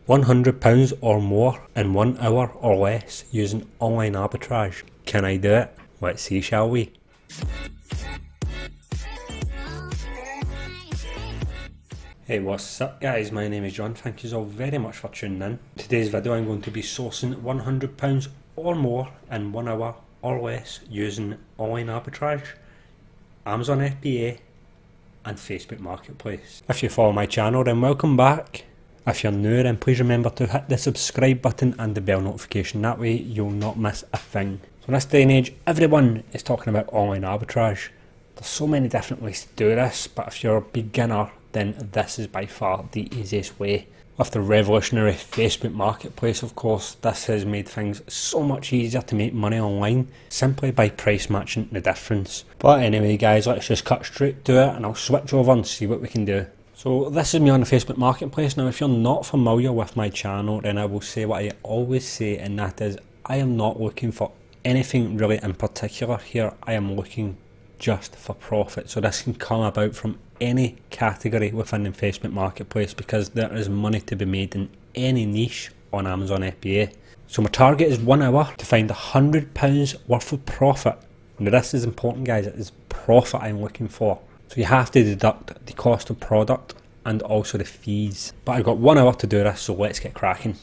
£100 or more in 1 hour or less using online arbitrage. Can I do it? Let's see, shall we? Hey, what's up guys, my name is John, thank you all very much for tuning in. Today's video I'm going to be sourcing £100 or more in 1 hour or less using online arbitrage, Amazon FBA and Facebook Marketplace. If you follow my channel then welcome back. If you're new then please remember to hit the subscribe button and the bell notification, that way you'll not miss a thing. So in this day and age everyone is talking about online arbitrage. There's so many different ways to do this, but if you're a beginner then this is by far the easiest way. With the revolutionary Facebook Marketplace, of course, this has made things so much easier to make money online simply by price matching the difference. But anyway guys, let's just cut straight to it and I'll switch over and see what we can do. So this is me on the Facebook Marketplace. Now if you're not familiar with my channel then I will say what I always say, and that is I am not looking for anything really in particular here. I am looking just for profit. So this can come about from any category within the Facebook Marketplace because there is money to be made in any niche on Amazon FBA. So my target is 1 hour to find £100 worth of profit. Now this is important guys, it is profit I'm looking for. So you have to deduct the cost of product and also the fees. But I've got 1 hour to do this, so let's get cracking.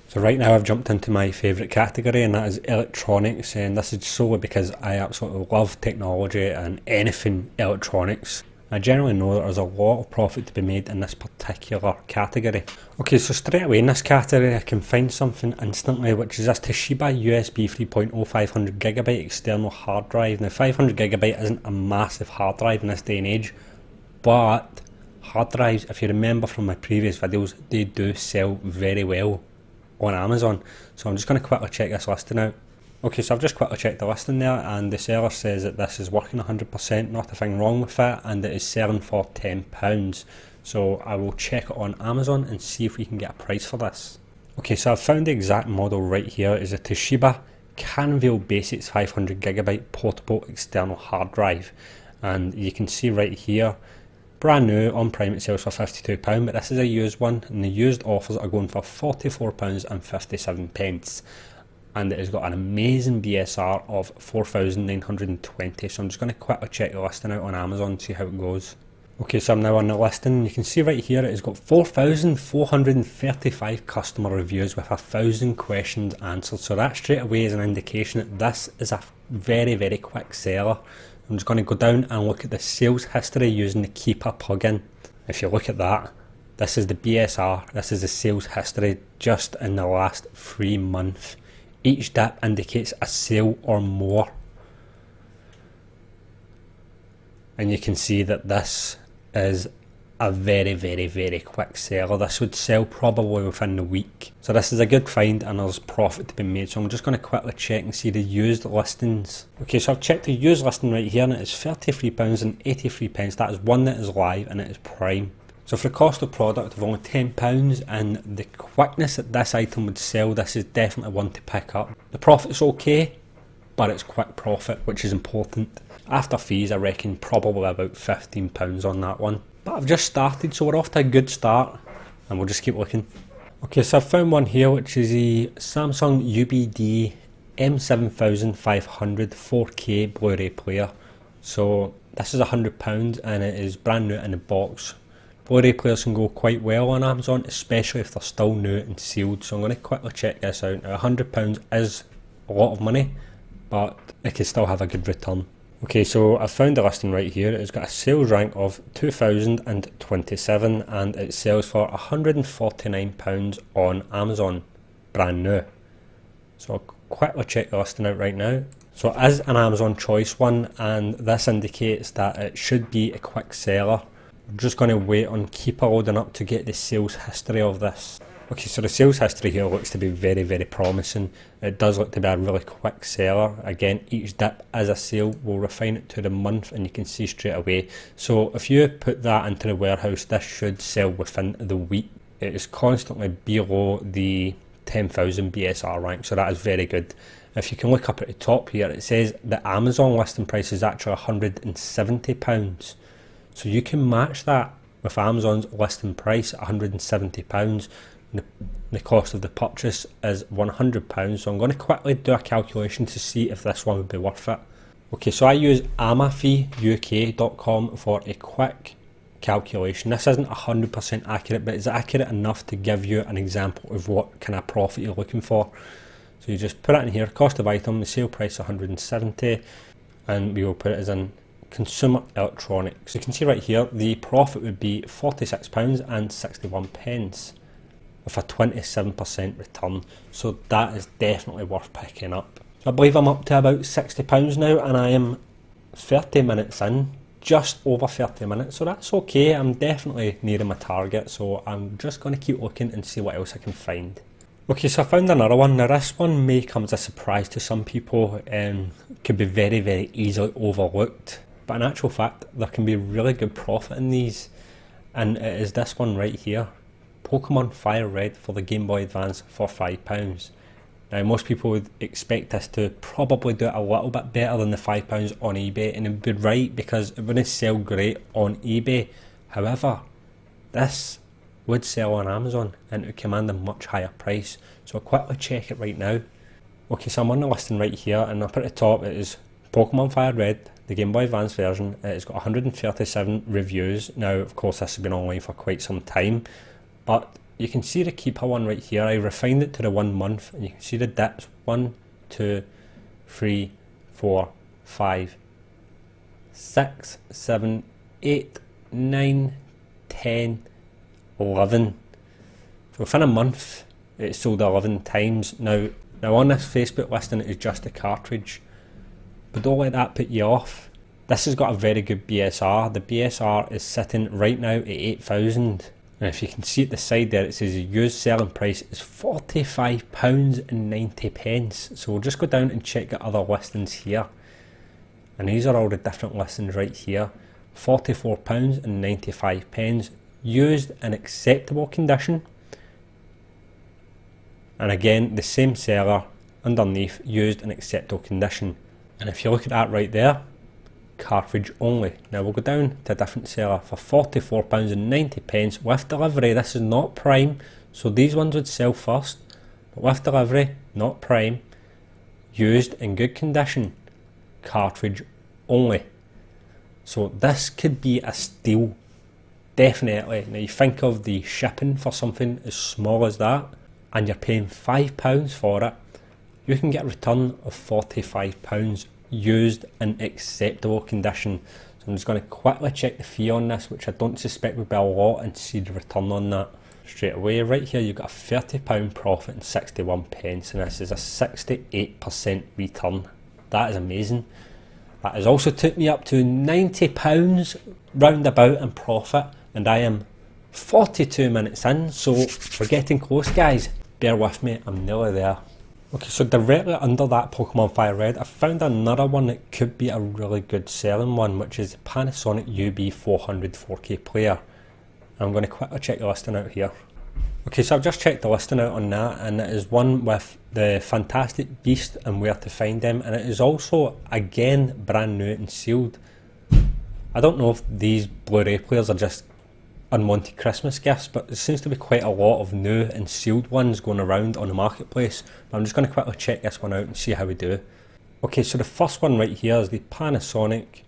So right now I've jumped into my favourite category, and that is electronics, and this is solely because I absolutely love technology and anything electronics. I generally know that there's a lot of profit to be made in this particular category. Okay, so straight away in this category I can find something instantly, which is this Toshiba USB 3.0 500GB external hard drive. Now 500GB isn't a massive hard drive in this day and age, but hard drives, if you remember from my previous videos, they do sell very well on Amazon. So I'm just going to quickly check this listing out. Okay, so I've just quickly checked the listing there, and the seller says that this is working 100%, not a thing wrong with it, and it is selling for £10. So I will check it on Amazon and see if we can get a price for this. Okay, so I've found the exact model right here. Is a Toshiba Canville Basics 500GB portable external hard drive, and you can see right here, brand new on Prime it sells for £52, but this is a used one, and the used offers are going for £44.57. And it has got an amazing BSR of 4,920. So I'm just going to quickly check the listing out on Amazon and see how it goes. Okay, so I'm now on the listing. You can see right here it has got 4,435 customer reviews with 1,000 questions answered. So that straight away is an indication that this is a very, very quick seller. I'm just going to go down and look at the sales history using the Keeper plugin. If you look at that, this is the BSR, this is the sales history just in the last 3 months. Each dip indicates a sale or more, and you can see that this is a very, very, very quick seller. This would sell probably within the week. So this is a good find and there's profit to be made. So I'm just going to quickly check and see the used listings. Okay, so I've checked the used listing right here and it is £33.83. That is one that is live and it is Prime. So for the cost of product of only £10 and the quickness that this item would sell, this is definitely one to pick up. The profit's okay, but it's quick profit, which is important. After fees, I reckon probably about £15 on that one. But I've just started, so we're off to a good start, and we'll just keep looking. Okay, so I've found one here, which is the Samsung UBD M7500 4K Blu-ray player. So this is £100 and it is brand new in the box. Blu-ray players can go quite well on Amazon, especially if they're still new and sealed. So I'm going to quickly check this out. Now £100 is a lot of money, but it can still have a good return. Okay, so I've found the listing right here. It's got a sales rank of 2027 and it sells for £149 on Amazon, brand new. So I'll quickly check the listing out right now. So it is an Amazon choice one, and this indicates that it should be a quick seller. I'm just going to wait on Keeper loading up to get the sales history of this. Okay, so the sales history here looks to be very, very promising. It does look to be a really quick seller. Again, each dip as a sale, we'll refine it to the month and you can see straight away. So if you put that into the warehouse, this should sell within the week. It is constantly below the 10,000 BSR rank, so that is very good. If you can look up at the top here, it says the Amazon listing price is actually £170. So you can match that with Amazon's listing price at £170. the cost of the purchase is £100, so I'm going to quickly do a calculation to see if this one would be worth it. Okay, so I use amafeeuk.com for a quick calculation. This isn't 100% accurate, but it's accurate enough to give you an example of what kind of profit you're looking for. So you just put it in here, cost of item, the sale price 170, and we will put it as in consumer electronics. You can see right here the profit would be £46.61 with a 27% return, so that is definitely worth picking up. I believe I'm up to about £60 now, and I am 30 minutes in, just over 30 minutes, so that's okay. I'm definitely nearing my target, so I'm just going to keep looking and see what else I can find. Okay, so I found another one. Now this one may come as a surprise to some people, could be very, very easily overlooked, but in actual fact there can be really good profit in these, and it is this one right here, Pokemon Firered for the Game Boy Advance for £5. Now most people would expect us to probably do it a little bit better than the £5 on eBay, and it would be right because it wouldn't sell great on eBay. However, this would sell on Amazon and it would command a much higher price. So I'll quickly check it right now. Okay, so I'm on the listing right here, and up at the top it is Pokemon Firered, the Game Boy Advance version. It's got 137 reviews. Now of course this has been online for quite some time, but you can see the keeper one right here. I refined it to the 1 month, and you can see the dips 1, 2, 3, 4, 5, 6, 7, 8, 9, 10, 11. So within a month it sold 11 times. Now on this Facebook listing it is just a cartridge, but don't let that put you off. This has got a very good BSR. The BSR is sitting right now at 8,000. And if you can see at the side there, it says the used selling price is £45.90. So we'll just go down and check the other listings here. And these are all the different listings right here. £44.95, used in acceptable condition. And again, the same seller underneath, used in acceptable condition. And if you look at that right there, cartridge only. Now we'll go down to a different seller for £44.90 with delivery. This is not Prime, so these ones would sell first, but with delivery, not Prime, used in good condition, cartridge only. So this could be a steal, definitely. Now you think of the shipping for something as small as that, and you're paying £5 for it, you can get a return of £45 used in acceptable condition. So I'm just going to quickly check the fee on this, which I don't suspect would be a lot, and see the return on that straight away. Right here you've got a £30 profit and 61 pence, and this is a 68% return. That is amazing. That has also took me up to £90 roundabout in profit, and I am 42 minutes in, so we're getting close guys. Bear with me, I'm nearly there. Okay, so directly under that Pokemon Firered, I found another one that could be a really good selling one, which is Panasonic UB400 4K player. I'm going to quickly check the listing out here. Okay, so I've just checked the listing out on that, and it is one with the Fantastic Beast and where to find them, and it is also, again, brand new and sealed. I don't know if these Blu-ray players are just unwanted Christmas gifts, but there seems to be quite a lot of new and sealed ones going around on the marketplace. But I'm just going to quickly check this one out and see how we do. Okay, so the first one right here is the Panasonic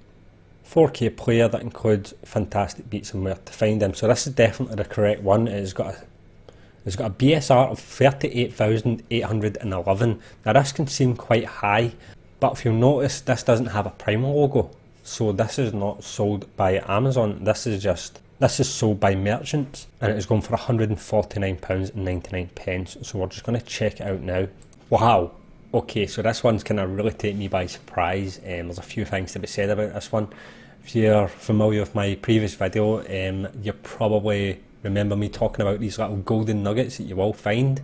4K player that includes Fantastic Beasts and where to find them. So this is definitely the correct one. It's got a BSR of 38,811. Now this can seem quite high, but if you'll notice, this doesn't have a Prime logo. So this is not sold by Amazon. This is sold by merchants, and it is going for £149.99. So we're just going to check it out now. Wow. Okay, so this one's kind of really taken me by surprise. There's a few things to be said about this one. If you're familiar with my previous video, you probably remember me talking about these little golden nuggets that you will find.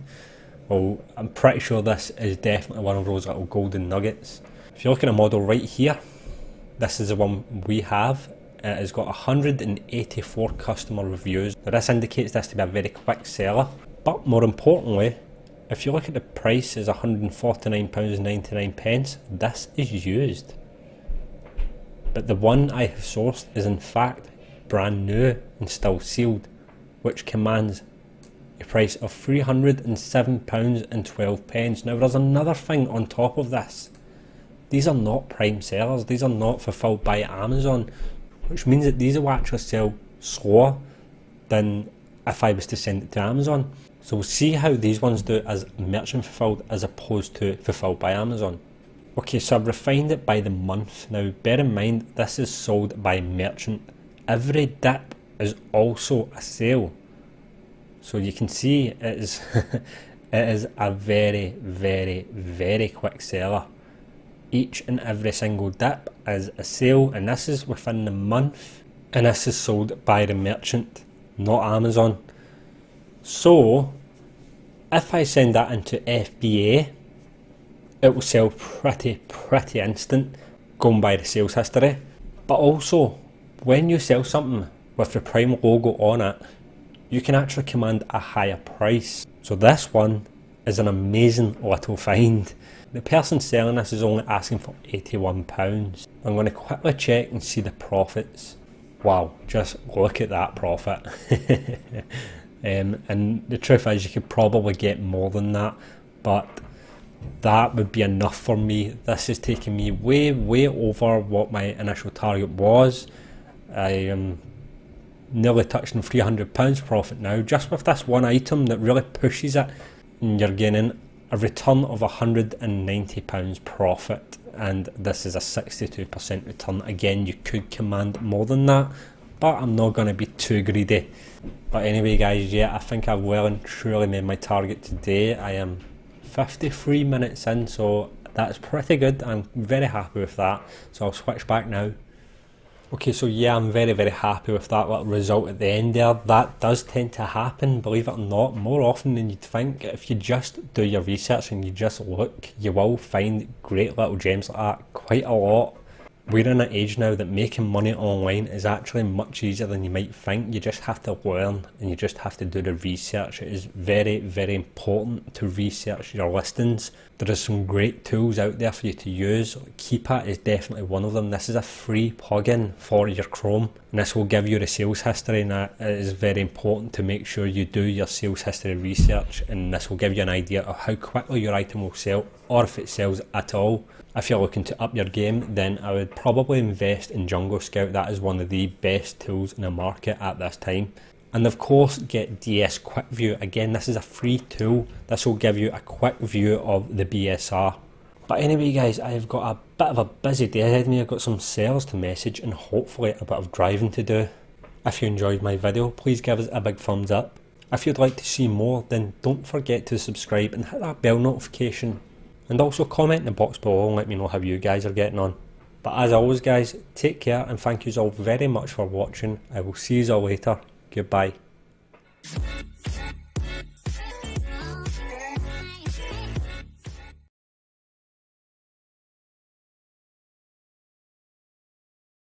Well, I'm pretty sure this is definitely one of those little golden nuggets. If you look at a model right here, this is the one we have. It has got 184 customer reviews. Now this indicates this to be a very quick seller, but more importantly, if you look at the price is £149.99, this is used. But the one I have sourced is in fact brand new and still sealed, which commands a price of £307.12. Now there's another thing on top of this. These are not prime sellers, these are not fulfilled by Amazon, which means that these will actually sell slower than if I was to send it to Amazon. So we'll see how these ones do as merchant fulfilled as opposed to fulfilled by Amazon. Okay, so I've refined it by the month. Now bear in mind, this is sold by merchant. Every dip is also a sale. So you can see it is, it is a very, very, very quick seller. Each and every single dip is a sale, and this is within the month, and this is sold by the merchant, not Amazon. So if I send that into FBA, it will sell pretty instant, going by the sales history. But also, when you sell something with the Prime logo on it, you can actually command a higher price. So this one is an amazing little find. The person selling this is only asking for £81. I'm going to quickly check and see the profits. Wow, just look at that profit. And the truth is, you could probably get more than that, but that would be enough for me. This is taking me way over what my initial target was. I am nearly touching £300 profit now, just with this one item that really pushes it, and you're gaining a return of £190 profit, and this is a 62% return. Again, you could command more than that, but I'm not going to be too greedy. But anyway guys, yeah, I think I've well and truly made my target today. I am 53 minutes in, so that's pretty good. I'm very happy with that, so I'll switch back now. Okay, so yeah, I'm very happy with that little result at the end there. That does tend to happen, believe it or not, more often than you'd think. If you just do your research and you just look, you will find great little gems like that quite a lot. We're in an age now that making money online is actually much easier than you might think. You just have to learn and you just have to do the research. It is very important to research your listings. There are some great tools out there for you to use. Keepa is definitely one of them. This is a free plugin for your Chrome, and this will give you the sales history, and that is very important to make sure you do your sales history research, and this will give you an idea of how quickly your item will sell, or if it sells at all. If you're looking to up your game, then I would probably invest in Jungle Scout. That is one of the best tools in the market at this time. And of course, get DS Quick View. Again, this is a free tool. This will give you a quick view of the BSR. But anyway guys, I've got a bit of a busy day ahead of me. I've got some sales to message and hopefully a bit of driving to do. If you enjoyed my video, please give us a big thumbs up. If you'd like to see more, then don't forget to subscribe and hit that bell notification. And also comment in the box below and let me know how you guys are getting on. But as always guys, take care and thank you all very much for watching. I will see you all later. Goodbye.